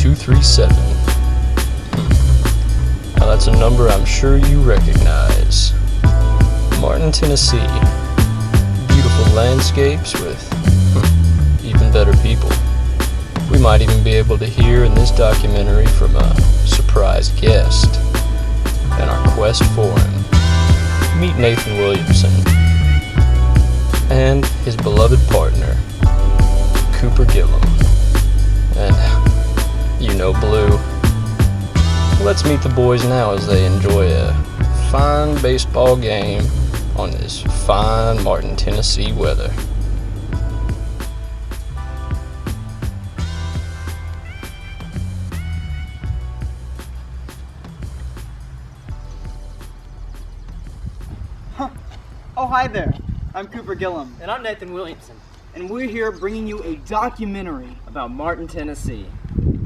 237. Now that's a number I'm sure you recognize. Martin, Tennessee. Beautiful landscapes with even better people. We might even be able to hear in this documentary from a surprise guest in our quest for him. Meet Nathan Williamson and his beloved partner, Cooper Gilliam. And you know Blue. Let's meet the boys now as they enjoy a fine baseball game on this fine Martin, Tennessee weather. Oh, hi there. I'm Cooper Gilliam. And I'm Nathan Williamson. And we're here bringing you a documentary About Martin, Tennessee.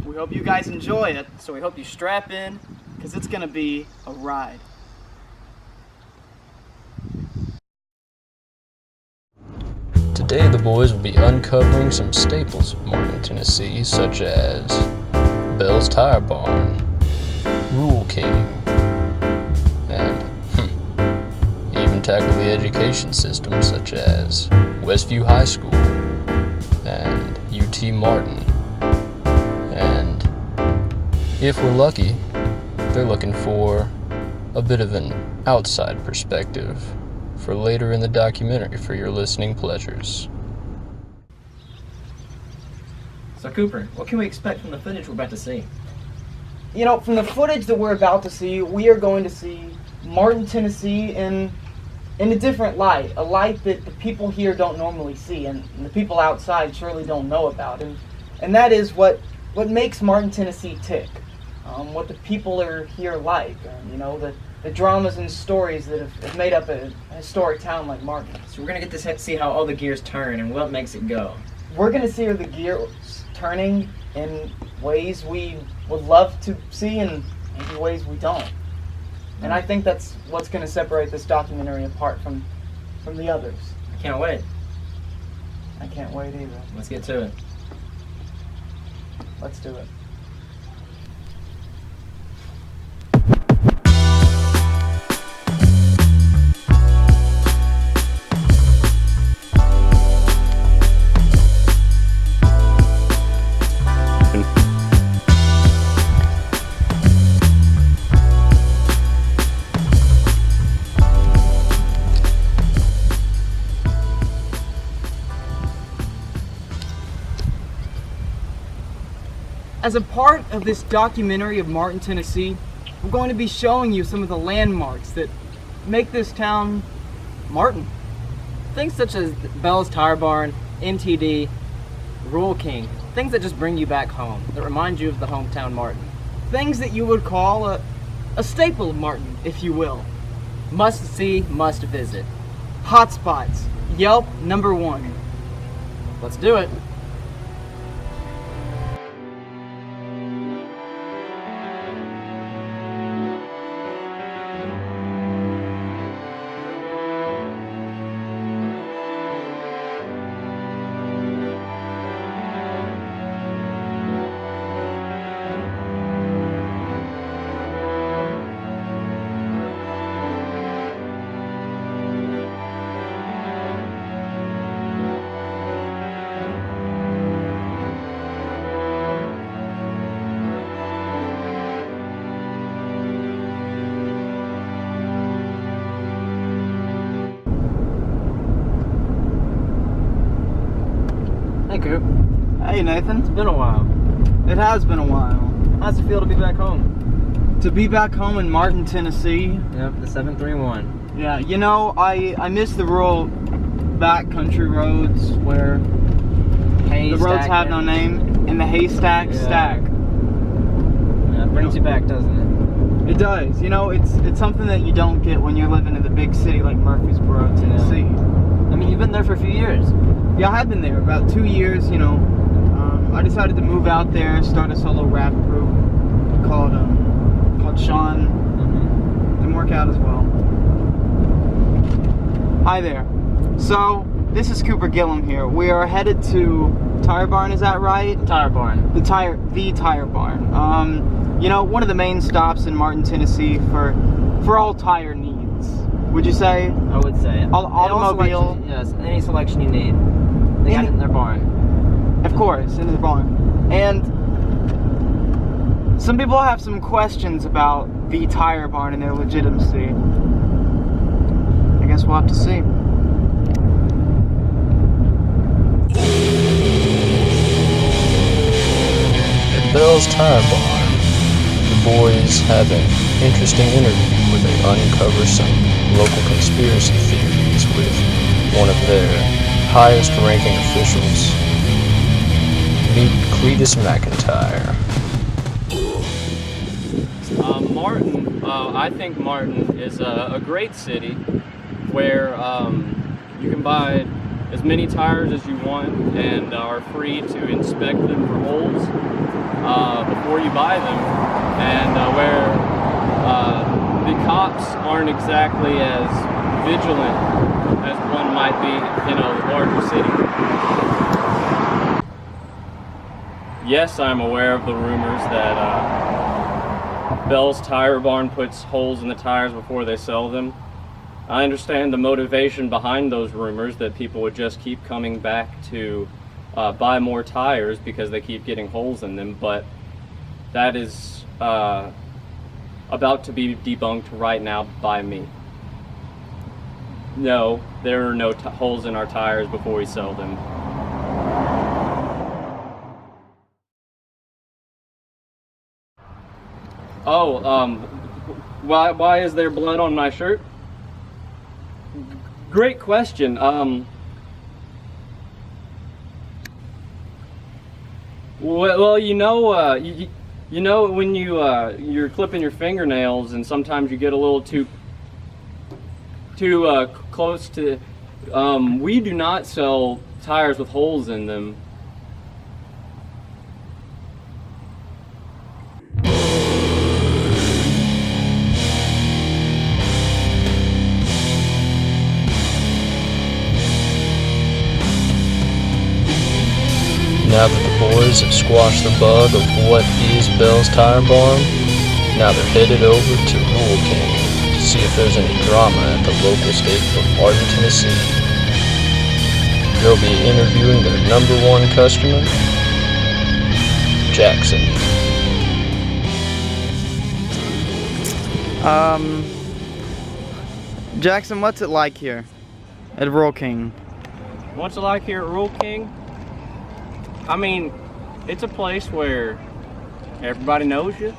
We hope you guys enjoy it, So we hope you strap in. because it's going to be a ride. Today the boys will be uncovering some staples of Martin, Tennessee, such as Bell's Tire Barn, Rule King, and even tackle the education system such as Westview High School and UT Martin. And if we're lucky, they're looking for a bit of an outside perspective for later in the documentary for your listening pleasures. So Cooper, what can we expect from the footage we're about to see? You know, from the footage that we're about to see, we are going to see Martin, Tennessee in a different light. A light that the people here don't normally see, and the people outside surely don't know about. And that is what makes Martin, Tennessee tick. What the people are here like. You know, the dramas and stories that have made up a historic town like Martin. So we're gonna get to see how all the gears turn and what makes it go. We're going to see the gears turning in ways we would love to see and maybe ways we don't. And I think that's what's going to separate this documentary apart from the others. I can't wait. I can't wait either. Let's get to it. Let's do it. As a part of this documentary of Martin, Tennessee, we're going to be showing you some of the landmarks that make this town Martin. Things such as Bell's Tire Barn, MTD, Rule King. Things that just bring you back home, that remind you of the hometown Martin. Things that you would call a staple of Martin, if you will. Must see, must visit. Hotspots. Yelp #1. Let's do it. Hey Coop. Hey Nathan. It's been a while. It has been a while. How's it feel to be back home? To be back home in Martin, Tennessee. Yep, the 731. Yeah, you know, I miss the rural backcountry roads where the roads have no name and the haystack stack. Yeah, it brings you back, doesn't It does. You know, it's something that you don't get when you're living in the big city like Murfreesboro, Tennessee. I mean, you've been there for a few years. Yeah, I have been there about 2 years. You know, I decided to move out there and start a solo rap group called Sean. Didn't work out as well. Hi there. So This is Cooper Gilliam here. We are headed to Tire Barn, is that right? Tire Barn. The Tire Barn. You know, one of the main stops in Martin, Tennessee for all tire needs. Would you say? I would say. Automobile. Yes, any selection you need. They got it in their barn. Of course, in the barn. And some people have some questions about the Tire Barn and their legitimacy. I guess we'll have to see. At Bell's Tire Barn, the boys have an interesting interview where they uncover some local conspiracy theories with one of their highest ranking officials. Meet Cletus McIntyre. Martin, I think Martin is a great city where you can buy as many tires as you want and are free to inspect them for holes before you buy them, and where the cops aren't exactly as vigilant as one might be in a larger city. Yes, I'm aware of the rumors that Bell's Tire Barn puts holes in the tires before they sell them. I understand the motivation behind those rumors, that people would just keep coming back to buy more tires because they keep getting holes in them, but that is about to be debunked right now by me. No, there are no holes in our tires before we sell them. Oh, why is there blood on my shirt? Great question. Well, you know, you know when you're clipping your fingernails and sometimes you get a little too close to. We do not sell tires with holes in them. Now that the boys have squashed the bug of what is Bell's Tire Barn, now they're headed over to Rule King to see if there's any drama at the local staple of Martin, Tennessee. They'll be interviewing their #1 customer, Jackson. Jackson, what's it like here at Rule King? What's it like here at Rule King? I mean, it's a place where everybody knows you,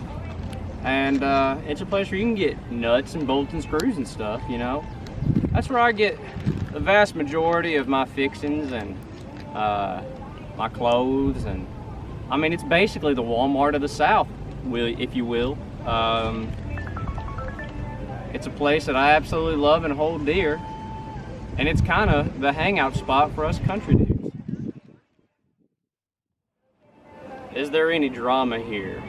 and it's a place where you can get nuts and bolts and screws and stuff, you know? That's where I get the vast majority of my fixings and my clothes, and I mean, it's basically the Walmart of the South, if you will. It's a place that I absolutely love and hold dear, and it's kind of the hangout spot for us country dudes. Is there any drama here?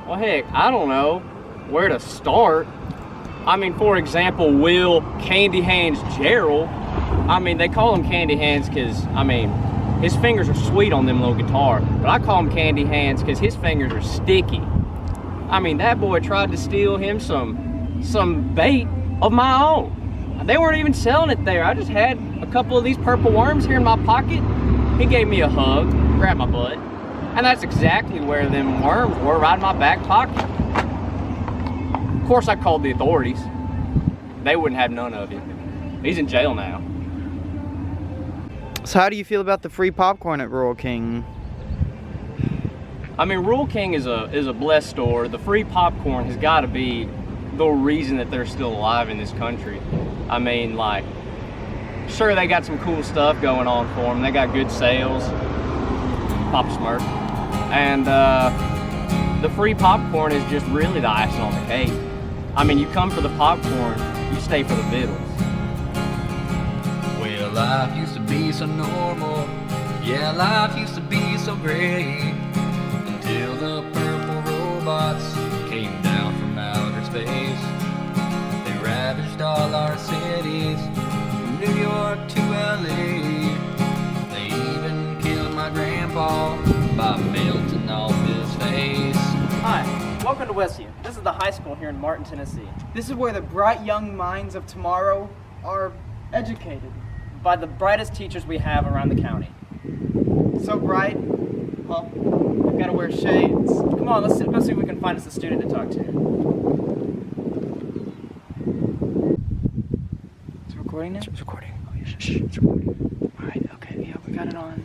Well, heck, I don't know where to start. I mean, for example, Will Candy Hands Gerald. I mean, they call him Candy Hands because, I mean, his fingers are sweet on them little guitar. But I call him Candy Hands because his fingers are sticky. I mean, that boy tried to steal him some bait of my own. They weren't even selling it there. I just had a couple of these purple worms here in my pocket. He gave me a hug, grabbed my butt. And that's exactly where them worms were, right in my back pocket. Of course, I called the authorities. They wouldn't have none of it. He's in jail now. So how do you feel about the free popcorn at Rule King? I mean, Rule King is a blessed store. The free popcorn has got to be the reason that they're still alive in this country. I mean, like, sure, they got some cool stuff going on for them. They got good sales. Pop Smurf. And the free popcorn is just really the icing on the cake. I mean, you come for the popcorn, you stay for the vittles. Well, life used to be so normal. Yeah, life used to be so great. Until the purple robots came down from outer space. They ravaged all our cities, from New York to Valley. They even killed my grandpa by melting off his face. Hi, welcome to Westview. This is the high school here in Martin, Tennessee. This is where the bright young minds of tomorrow are educated. By the brightest teachers we have around the county. So bright, well, they've got to wear shades. Come on, let's see if we can find us a student to talk to. It's recording now? It's recording. Oh, yeah, shh, it's recording. All right, okay, yeah, we got it on.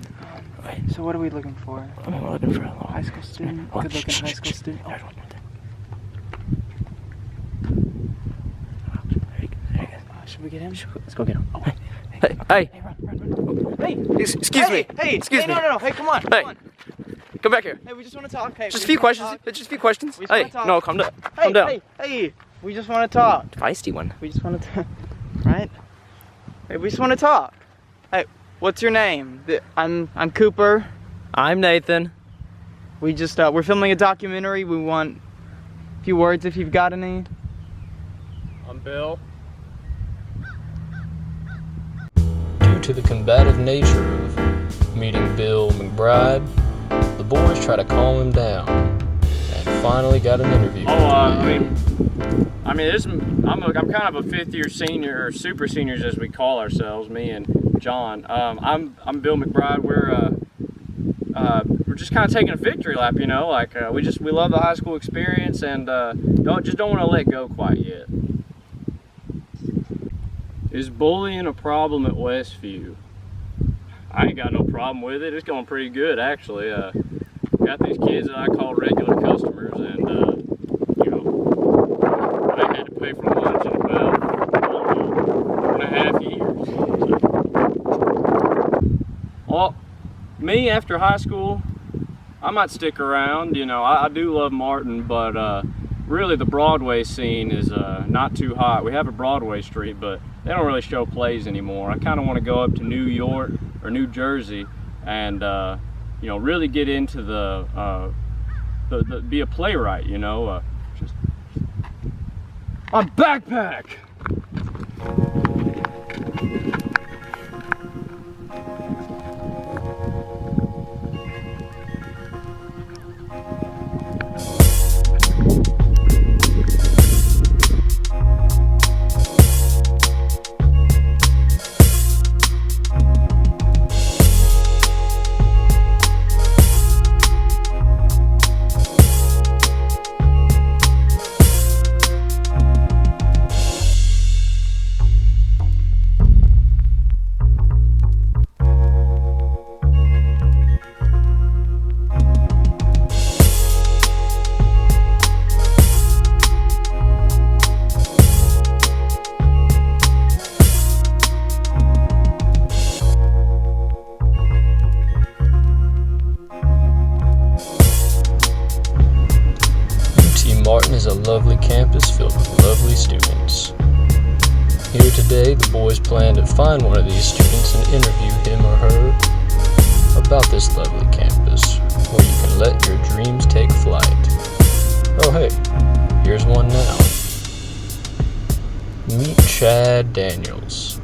Right. So what are we looking for? I mean, we're looking for a little High school student? Oh, Good-looking shh, high shh, school shh. student? Oh. There's one right there. There you go. Should we get him? Let's go get him. Oh, Hey, hey, hey, hey, run. Hey, excuse me. Hey, Excuse hey, me. no, hey, come on, Hey. come on. Come back here. Hey, we just want to talk. Hey, Just a we few just wanna questions. talk. Just a few questions. We just wanna Hey, talk. no, calm down. Hey, Calm down. hey, we just want to talk. Feisty one. We just want to, right? Hey, we just want to talk. Hey, what's your name? I'm Cooper. I'm Nathan. We just we're filming a documentary. We want a few words if you've got any. I'm Bill. Due to the combative nature of meeting Bill McBride, the boys try to calm him down and finally got an interview. I'm kind of a fifth-year senior, or super seniors as we call ourselves, me and John. I'm Bill McBride. We're just kind of taking a victory lap, you know. Like we love the high school experience and don't want to let go quite yet. Is bullying a problem at Westview? I ain't got no problem with it. It's going pretty good, actually. Got these kids that I call regular customers, and you know, I ain't had to pay for lunch in about 4.5 years. Well, me after high school, I might stick around. You know, I do love Martin, but really the Broadway scene is not too hot. We have a Broadway street, but they don't really show plays anymore. I kind of want to go up to New York or New Jersey and you know, really get into the be a playwright, you know. Just a backpack. Martin is a lovely campus filled with lovely students. Here today, the boys plan to find one of these students and interview him or her about this lovely campus, where you can let your dreams take flight. Oh hey, here's one now. Meet Chad Daniels.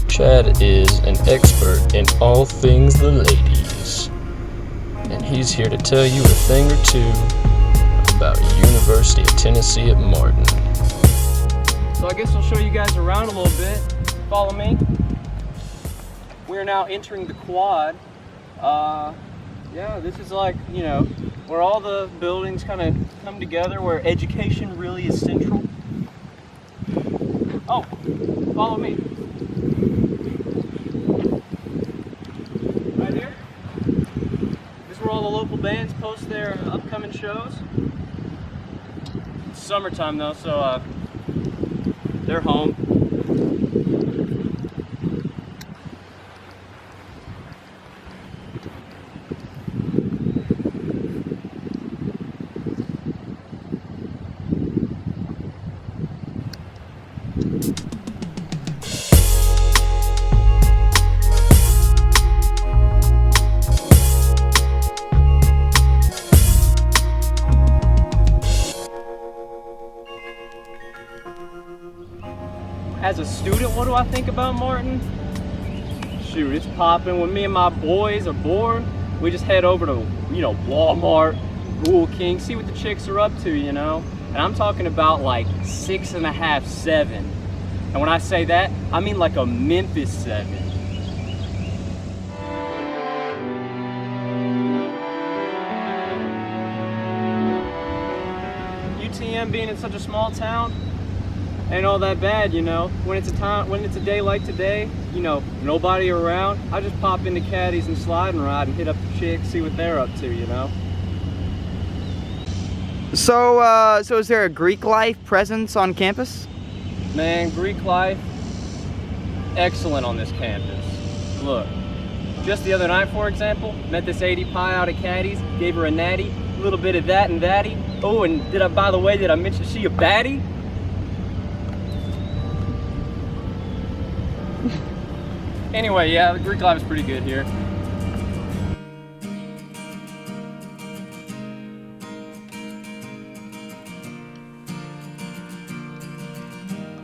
Chad is an expert in all things the ladies, and he's here to tell you a thing or two about University of Tennessee at Martin. So I guess I'll show you guys around a little bit. Follow me. We're now entering the quad. Yeah, this is like, you know, where all the buildings kind of come together, where education really is central. Oh, follow me. Right here. This is where all the local bands post their upcoming shows. It's summertime though, so they're home. As a student, what do I think about Martin? Shoot, it's popping. When me and my boys are bored, we just head over to, Walmart, Rule King, see what the chicks are up to, And I'm talking about like 6.5, 7. And when I say that, I mean like a Memphis 7. UTM being in such a small town ain't all that bad, When it's a day like today, nobody around, I just pop into Caddies and slide and ride and hit up the chicks, see what they're up to, So is there a Greek life presence on campus? Man, Greek life, excellent on this campus. Look, just the other night, for example, met this 80 pie out at Caddies, gave her a natty, a little bit of that and thatty. Oh, and by the way, did I mention she a baddie? Anyway, yeah, the Greek life is pretty good here.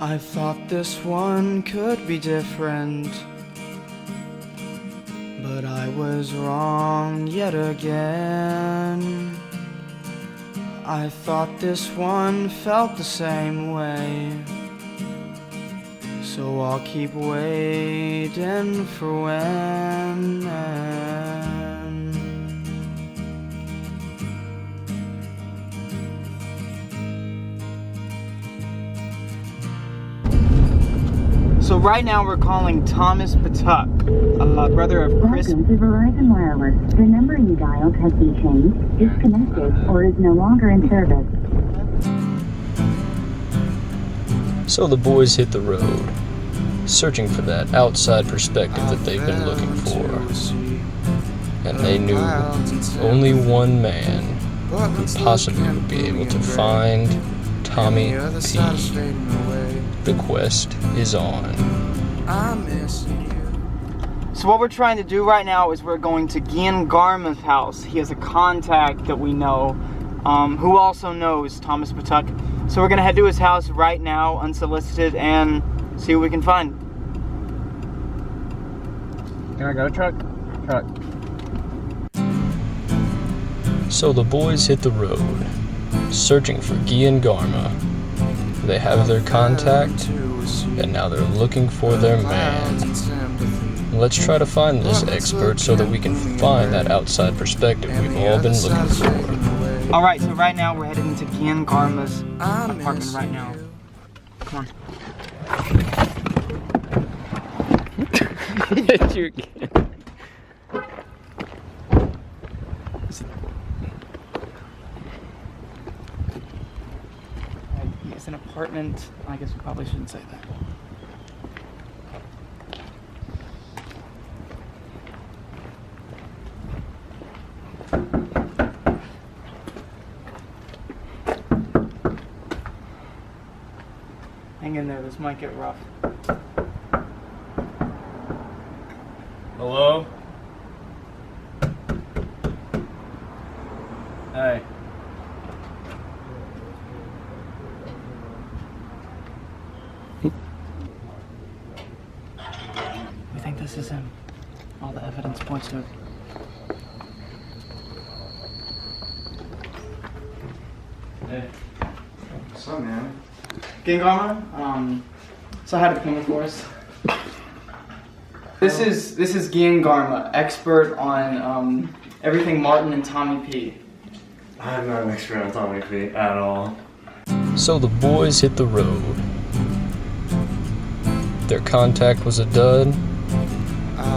I thought this one could be different, but I was wrong yet again. I thought this one felt the same way, so I'll keep waiting for when. So right now we're calling Thomas Patuk, brother of Chris. Welcome to Verizon Wireless. The number you dialed has been changed, disconnected, or is no longer in service. So the boys hit the road, searching for that outside perspective that they've been looking for. And they knew only one man who possibly would be able to find Tommy P. The quest is on. So what we're trying to do right now is we're going to Gian Garma's house. He has a contact that we know, who also knows Thomas Patuk. So we're gonna head to his house right now, unsolicited, and see what we can find. Can I go, truck? Truck. So the boys hit the road, searching for Gian Garma. They have their contact, and now they're looking for their man. Let's try to find this expert so that we can find that outside perspective we've all been looking for. Alright, so right now we're headed into Gian Garma's apartment right now. Come on. Hit you again. It's an apartment. I guess we probably shouldn't say that. Hang in there, this might get rough. Hello? Hey. We think this is him. All the evidence points to it. Hey. What's up, man? Gian Garma, so I had a painting for us. This is Gian Garma, expert on everything Martin and Tommy P. I'm not an expert on Tommy P at all. So the boys hit the road. Their contact was a dud,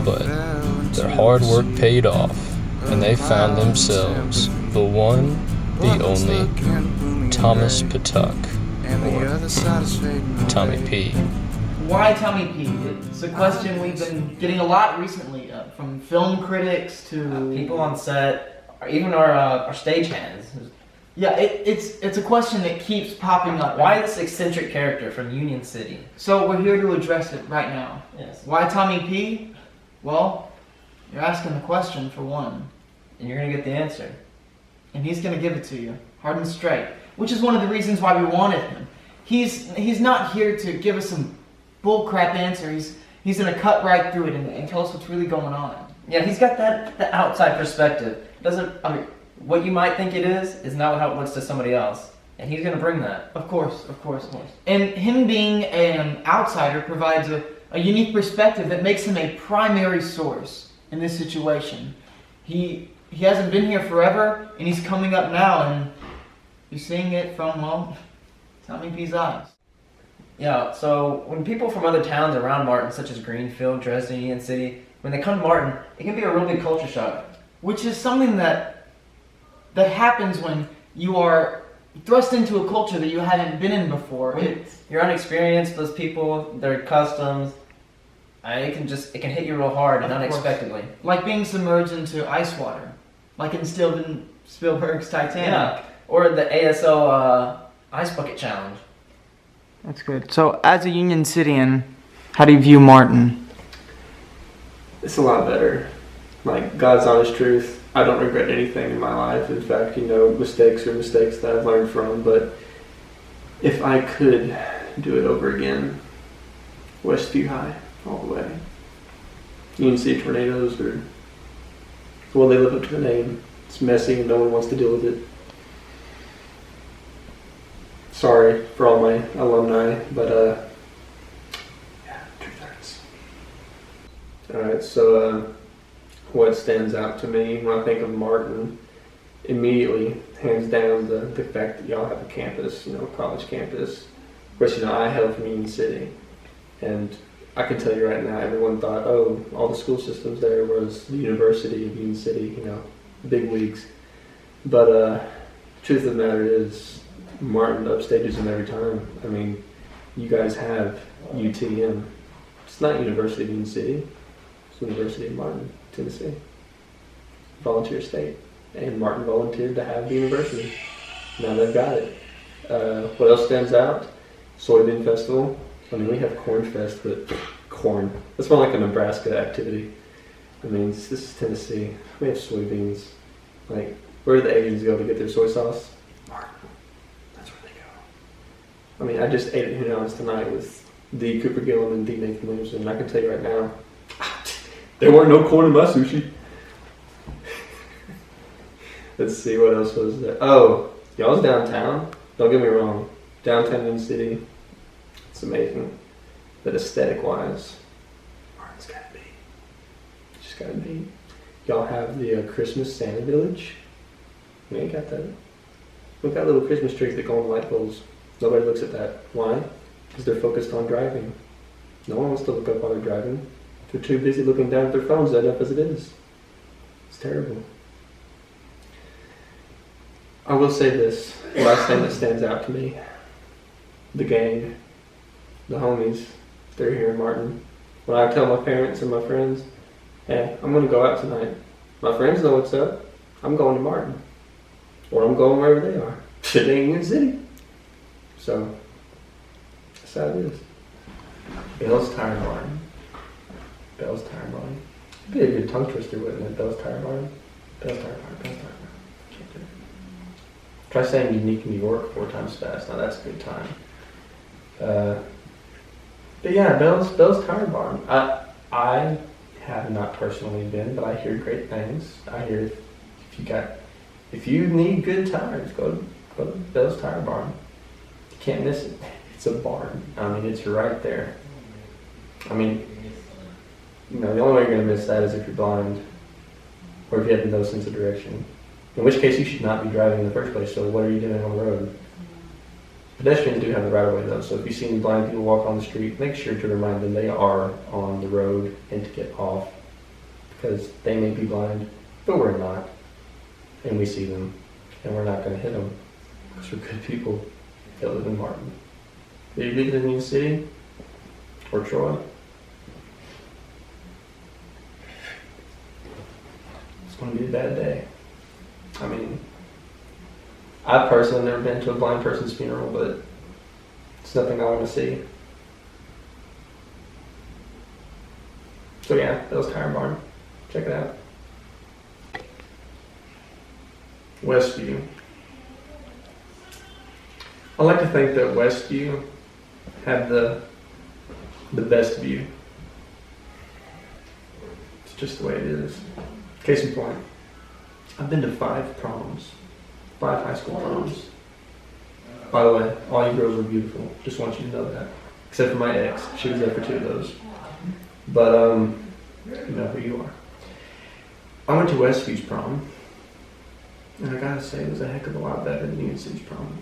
but their hard work paid off, and they found themselves the one, the only Thomas Patuk, or Tommy P. Why Tommy P? It's a question we've been getting a lot recently, from film critics to People on set, or even our stagehands. yeah. It's a question that keeps popping up. Why this eccentric character from Union City? So we're here to address it right now. Yes. Why Tommy P? Well, you're asking the question for one, And you're gonna get the answer. and he's gonna give it to you, hard and straight. Which is one of the reasons why we wanted him. He's not here to give us some bullcrap answer. He's gonna cut right through it and tell us what's really going on. Yeah, he's got the outside perspective. What you might think it is not how it looks to somebody else. And he's going to bring that. Of course. And him being an outsider provides a unique perspective that makes him a primary source in this situation. He hasn't been here forever, and he's coming up now, and you're seeing it from, well, Tommy P's eyes. Yeah, so when people from other towns around Martin, such as Greenfield, Dresden, Union City, when they come to Martin, it can be a real big culture shock. Which is something that happens when you are thrust into a culture that you haven't been in before. You're unexperienced, those people, their customs, it can hit you real hard and unexpectedly. Like being submerged into ice water, like instilled in Spielberg's Titanic. Yeah, or the ASO Ice Bucket Challenge. That's good. So, as a Union Cityan, how do you view Martin? It's a lot better. Like, God's honest truth, I don't regret anything in my life. In fact, mistakes are mistakes that I've learned from. But if I could do it over again, Westview High, all the way. Union City Tornadoes they live up to the name. It's messy and no one wants to deal with it. Sorry for all my alumni, but truth hurts. Alright, so what stands out to me when I think of Martin, immediately, hands down, the fact that y'all have a campus, college campus. Of course, I hail from Union City, and I can tell you right now, everyone thought, oh, all the school systems there was the University of Union City, big leagues. But truth of the matter is, Martin upstages them every time. I mean, you guys have UTM. It's not University of Union City. It's University of Martin, Tennessee. Volunteer state. And Martin volunteered to have the university. Now they've got it. What else stands out? Soybean Festival. I mean, we have Corn Fest, but corn. That's more like a Nebraska activity. I mean, this is Tennessee. We have soybeans. Like, where do the Asians go to get their soy sauce? Martin. That's where they go. I mean, I just ate at Hunan's tonight with the Cooper Gilliam and the Nathan Williamson, and I can tell you right now, there weren't no corn in my sushi. Let's see, what else was there? Oh, y'all's downtown. Don't get me wrong. Downtown Union City, it's amazing. But aesthetic-wise, Martin's gotta be. Just gotta be. Y'all have the Christmas Santa Village. We ain't got that. We've got little Christmas trees that go on light poles. Nobody looks at that. Why? Because they're focused on driving. No one wants to look up while they're driving. They're too busy looking down at their phones enough as it is. It's terrible. I will say this. Last thing that stands out to me. The gang. The homies. They're here in Martin. When I tell my parents and my friends, hey, I'm going to go out tonight. My friends know what's up. I'm going to Martin. Or I'm going wherever they are. It ain't Union City. So, that's how it is. Bell's Tire Barn. Bell's Tire Barn. It'd be a good tongue twister, wouldn't it? Bell's Tire Barn. Bell's Tire Barn. Bell's Tire Barn. Can't do it. Try saying unique New York 4 times fast. Now that's a good time. But yeah, Bell's Tire Barn. I have not personally been, but I hear great things. I hear if you need good tires, go to Bell's Tire Barn. You can't miss it. It's a barn. I mean, it's right there. I mean, the only way you're going to miss that is if you're blind or if you have no sense of direction. In which case, you should not be driving in the first place. So what are you doing on the road? Pedestrians do have the right of way though, so if you see any blind people walk on the street, make sure to remind them they are on the road and to get off, because they may be blind, but we're not, and we see them, and we're not going to hit them, because we're good people that live in Martin. Are you living in Union City or Troy? It's going to be a bad day. I mean, I've personally never been to a blind person's funeral, but it's nothing I want to see. So yeah, Bell's Tire Barn. Check it out. Westview. I like to think that Westview had the the best view. It's just the way it is. Case in point, I've been to 5 proms, 5 high school proms. By the way, all you girls were beautiful. Just want you to know that. Except for my ex, she was there for 2 of those. But you know who you are. I went to Westview's prom, and I gotta say it was a heck of a lot better than Union City's prom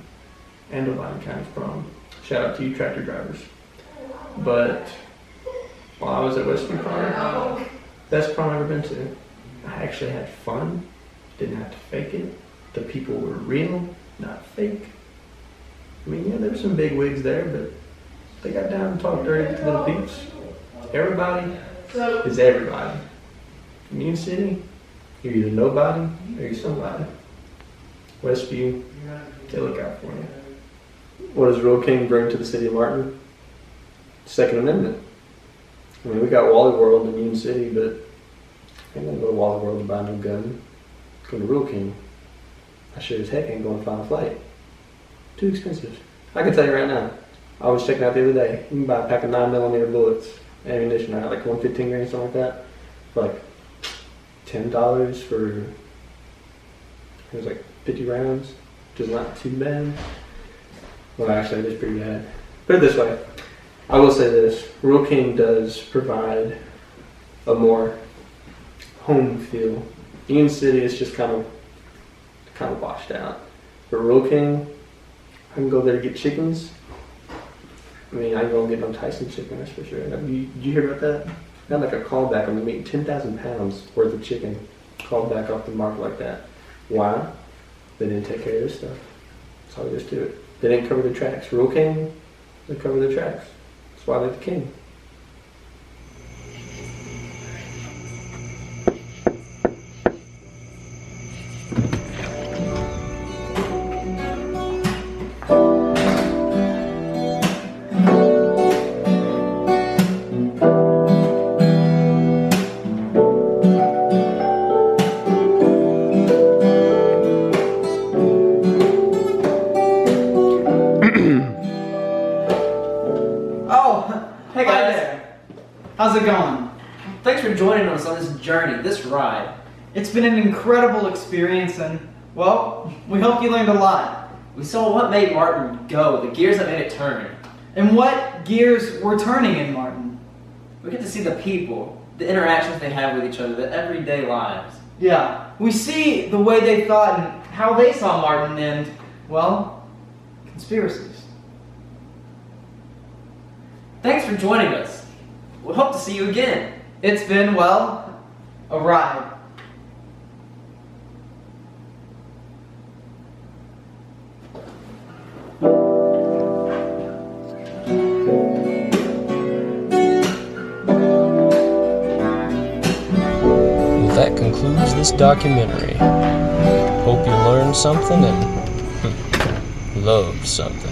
and Divine County's prom. Shout out to you tractor drivers. But while I was at Westview prom, best prom I've ever been to. I actually had fun, didn't have to fake it. The people were real, not fake. I mean, yeah, there were some big wigs there, but they got down and talked dirty to little peeps. Everybody is everybody. In Union City, you're either nobody or you're somebody. Westview, they look out for you. What does Real King bring to the city of Martin? Second Amendment. I mean, we got Wally World in Union City, but I ain't gonna go to Wally World to buy no gun. Go to Real King. I sure as heck ain't going to Final Flight. Too expensive. I can tell you right now. I was checking out the other day. You can buy a pack of 9mm bullets, ammunition, right? Like 115 grain, something like that. For like $10 for, it was like 50 rounds, which is not too bad. Well, actually, it is pretty bad. Put it this way. I will say this. Real King does provide a more home feel. Union City is just kind of washed out. But Real King, I can go there to get chickens. I mean, I ain't gonna get no Tyson chicken, that's for sure. Did you hear about that? I got like a callback on the meat, 10,000 pounds worth of chicken called back off the market like that. Why? They didn't take care of this stuff. That's how they just do it. They didn't cover the tracks. Real King, they cover the tracks. That's why they're the king. Hey guys. Hi there. How's it going? Thanks for joining us on this journey, this ride. It's been an incredible experience and, well, we hope you learned a lot. We saw what made Martin go, the gears that made it turn. And what gears we're turning in Martin. We get to see the people, the interactions they have with each other, the everyday lives. Yeah, we see the way they thought and how they saw Martin and, well, conspiracies. Thanks for joining us. We hope to see you again. It's been, well, a ride. Well, that concludes this documentary. Hope you learned something and loved something.